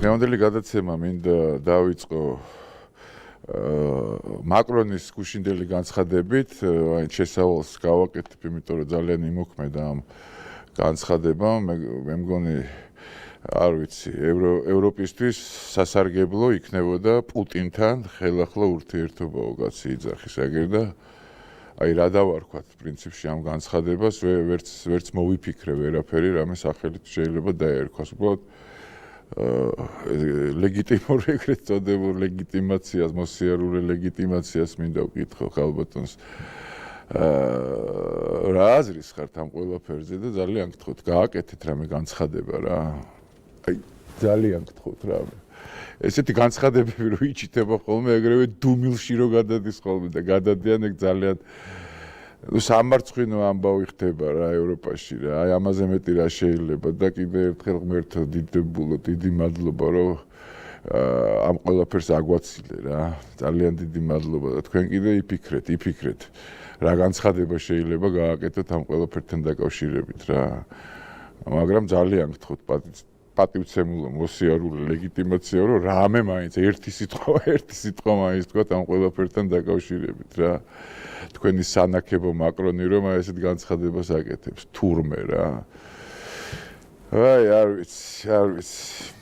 დღევანდელი გადაცემა მინდა დავიწყო მაკრონის გუშინდელი განცხადებით, აი შესავალს გავაკეთებ, იმიტომ რომ ძალიან იმოქმედა ამ განცხადებამ, მე მგონი არ ვიცი, ევროპისთვის სასარგებლო იქნებოდა პუტინთან ხელახლა ურთიერთობა გაციიძახის აგერ და აი რა დავარქვათ პრინციპში ამ განცხადებას ვერც მოვიფიქრე ვერაფერი, რამე სახელით შეიძლება დაერქვას, უბრალოდ ლეგიტიმურ ეგრეთ წოდებულ ლეგიტიმაციას, მოსიარულე ლეგიტიმაციას მინდა ვკითხო ხალბატონს. რა აზრის ხართ ამ ყველაფერზე და ძალიან გთხოვთ, გააკეთეთ რამე განცხადება რა. აი ძალიან გთხოვთ რამე. ესეთი განცხადებები რო იჩიტება ხოლმე, ეგრევე დუმილში რო გადადის ხოლმე და გადადიან ეგ ძალიან სამარცხვინო ამბავი ხდება რა ევროპაში რა. აი ამაზე მეტი რა შეიძლება და კიდე ერთხელ ღმერთო დიდი მადლობა რომ ამ ყველაფერს აგვაცილე რა. ძალიან დიდი მადლობა და თქვენ კიდე იფიქრეთ რა განცხადება შეიძლება გააკეთოთ ამ ყველაფერთან დაკავშირებით რა. მაგრამ ძალიან გთხოვთ პატივცემულო მოსიარულე ლეგიტიმაცია რომ რამე მაინც ერთი სიტყვა მაინც თქვათ ამ ყველაფერთან დაკავშირებით რა. თქვენი სანაკებო მაკრონი რომ ესეთ განცხადებას აკეთებს თურმე რა. აი არ ვიცი